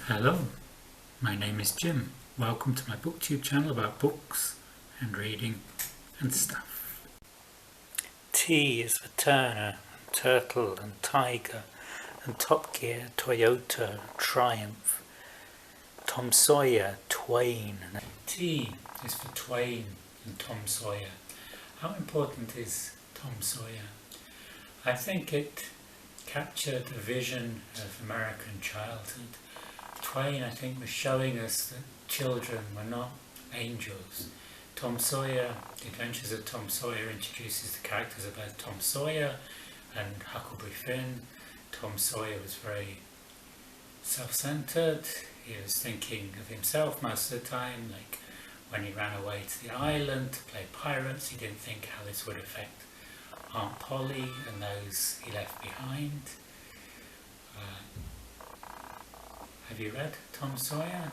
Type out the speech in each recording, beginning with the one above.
Hello, my name is Jim. Welcome to my Booktube channel about books and reading and stuff. T is for Turner, Turtle and Tiger and Top Gear, Toyota, Triumph, Tom Sawyer, Twain. T is for Twain and Tom Sawyer. How important is Tom Sawyer? I think it captured a vision of American childhood. Twain, I think, was showing us that children were not angels. Tom Sawyer, The Adventures of Tom Sawyer, introduces the characters of both Tom Sawyer and Huckleberry Finn. Tom Sawyer was very self-centered. He was thinking of himself most of the time, like when he ran away to the island to play pirates. He didn't think how this would affect Aunt Polly and those he left behind. Have you read Tom Sawyer?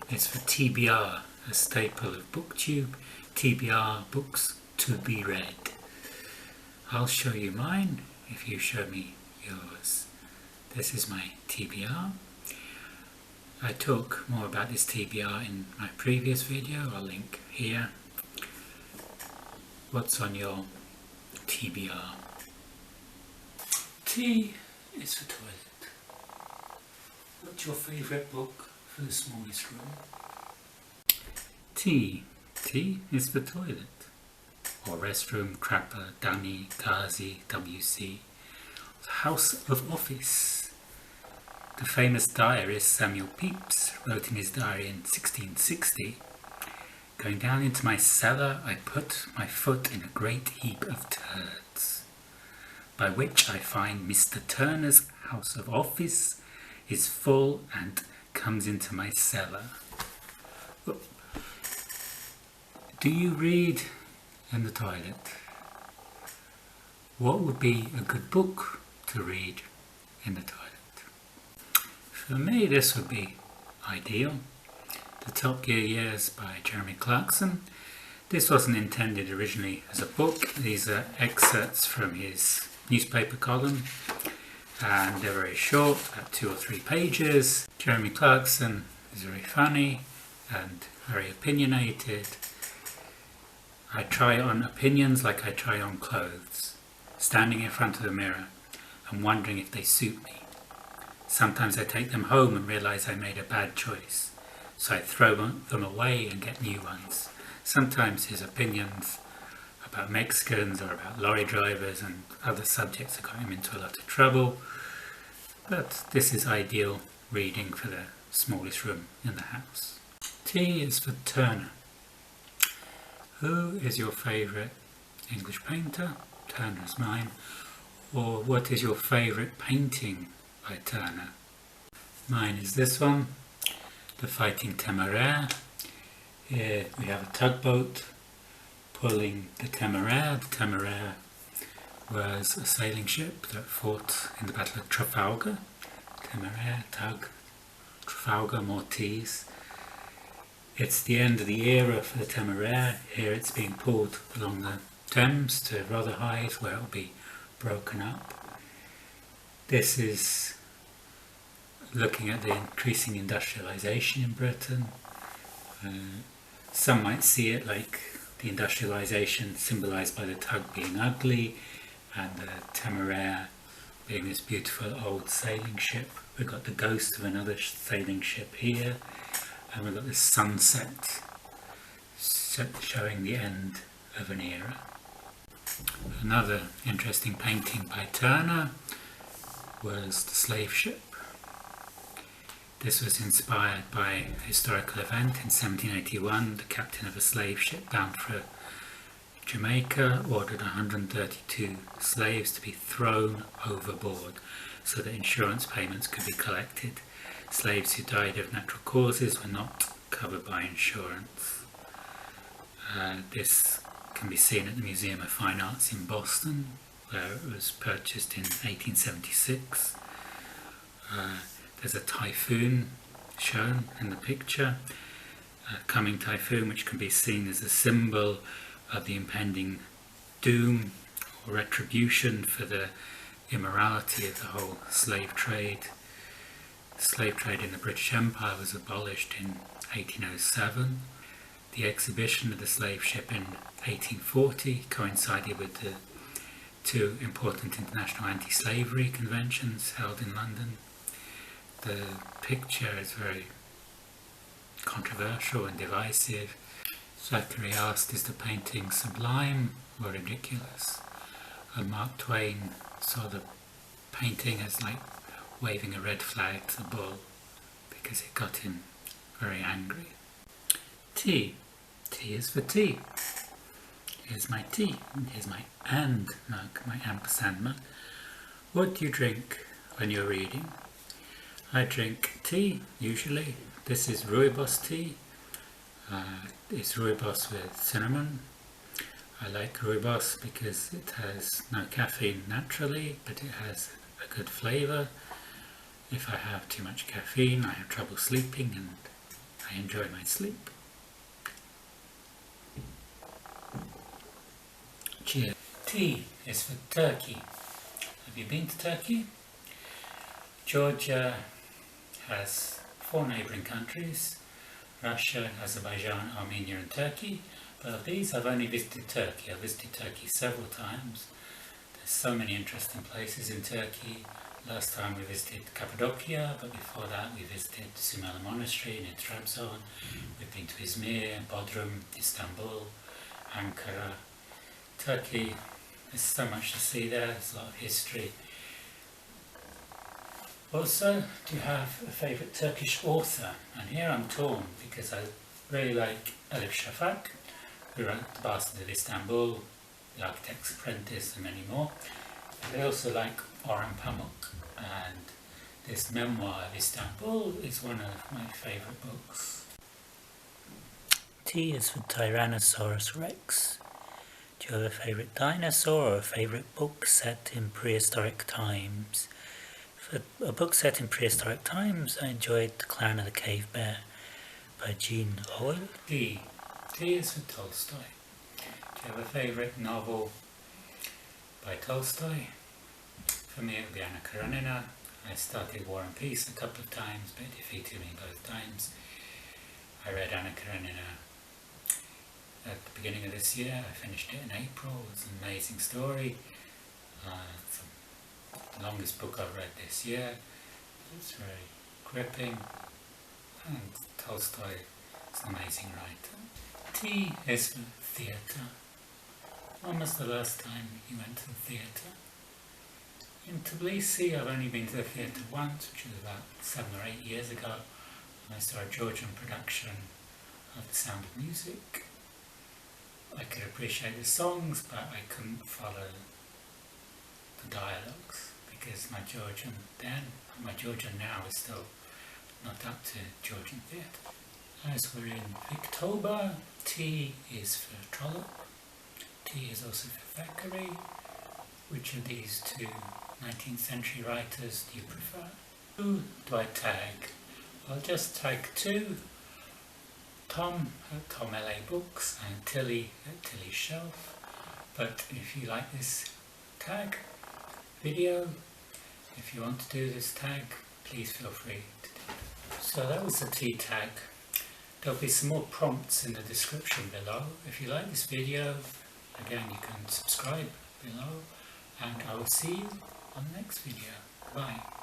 It's for TBR, a staple of Booktube. TBR, books to be read. I'll show you mine if you show me yours. This is my TBR. I talk more about this TBR in my previous video. I'll link here. What's on your TBR? T is for toilet. What's your favourite book for the smallest room? T is for toilet, or restroom, crapper, dunny, Ghazi, WC. House of office. The famous diarist Samuel Pepys wrote in his diary in 1660, "Going down into my cellar, I put my foot in a great heap of turds, by which I find Mr. Turner's house of office is full and comes into my cellar." Do you read in the toilet? What would be a good book to read in the toilet? For me, this would be ideal. The Top Gear Years by Jeremy Clarkson. This wasn't intended originally as a book. These are excerpts from his newspaper column, and they're very short, about 2 or 3 pages. Jeremy Clarkson is very funny and very opinionated. I try on opinions like I try on clothes, standing in front of the mirror and wondering if they suit me. Sometimes I take them home and realize I made a bad choice, so I throw them away and get new ones. Sometimes his opinions about Mexicans or about lorry drivers and other subjects that got him into a lot of trouble, but this is ideal reading for the smallest room in the house. T is for Turner. Who is your favourite English painter? Turner's mine. Or what is your favourite painting by Turner? Mine is this one, The Fighting Temeraire. Here we have a tugboat pulling the Temeraire. The Temeraire was a sailing ship that fought in the Battle of Trafalgar. Temeraire, tug, Trafalgar, more T's. It's the end of the era for the Temeraire. Here it's being pulled along the Thames to Rotherhithe, where it will be broken up. This is looking at the increasing industrialisation in Britain. Some might see it like the industrialisation symbolised by the tug being ugly and the Temeraire being this beautiful old sailing ship. We've got the ghost of another sailing ship here, and we've got this sunset showing the end of an era. Another interesting painting by Turner was The Slave Ship. This was inspired by a historical event in 1781. The captain of a slave ship bound for Jamaica ordered 132 slaves to be thrown overboard so that insurance payments could be collected. Slaves who died of natural causes were not covered by insurance. This can be seen at the Museum of Fine Arts in Boston, where it was purchased in 1876. There's a typhoon shown in the picture, a coming typhoon, which can be seen as a symbol of the impending doom or retribution for the immorality of the whole slave trade. The slave trade in the British Empire was abolished in 1807. The exhibition of the slave ship in 1840 coincided with the two important international anti-slavery conventions held in London. The picture is very controversial and divisive. Zachary asked, is the painting sublime or ridiculous? And Mark Twain saw the painting as like waving a red flag to the bull because it got him very angry. Tea. Tea is for tea. Here's my tea. Here's my and mug, my ampersand mug. What do you drink when you're reading? I drink tea, usually. This is rooibos tea. It's rooibos with cinnamon. I like rooibos because it has no caffeine naturally, but it has a good flavour. If I have too much caffeine, I have trouble sleeping and I enjoy my sleep. Cheers. T is for Turkey. Have you been to Turkey? Georgia has 4 neighbouring countries: Russia, Azerbaijan, Armenia and Turkey. But of these I've only visited Turkey. I've visited Turkey several times. There's so many interesting places in Turkey. Last time we visited Cappadocia, but before that we visited Sumela Monastery near Trabzon. We've been to Izmir, Bodrum, Istanbul, Ankara. Turkey, there's so much to see there, there's a lot of history. Also, do you have a favourite Turkish author? And here I'm torn because I really like Elif Shafak, who wrote The Bastard of Istanbul, The Architect's Apprentice and many more. But I also like Orhan Pamuk, and this memoir of Istanbul is one of my favourite books. T is for Tyrannosaurus Rex. Do you have a favourite dinosaur or a favourite book set in prehistoric times? For a book set in prehistoric times, I enjoyed The Clown of the Cave Bear by Jean Auel. T is for Tolstoy. Do you have a favourite novel by Tolstoy? For me it would be Anna Karenina. I started War and Peace a couple of times, but it defeated me both times. I read Anna Karenina at the beginning of this year. I finished it in April. It's an amazing story. It's the longest book I've read this year. It's very gripping, and Tolstoy is an amazing writer. T is for theatre. When was the last time you went to the theatre? In Tbilisi I've only been to the theatre once, which was about 7 or 8 years ago, when I saw a Georgian production of The Sound of Music. I could appreciate the songs, but I couldn't follow the dialogues because my Georgian then, and my Georgian now, is still not up to Georgian theatre. As we're in Victober, T is for Trollope. T is also for Thackeray. Which of these two 19th century writers do you prefer? Who do I tag? I'll just tag 2. Tom at Tom LA Books and Tilly at Tilly's Shelf. But if you like this tag video, if you want to do this tag, please feel free to do it. So that was the T tag. There'll be some more prompts in the description below. If you like this video, again you can subscribe below, and I will see you on the next video. Bye.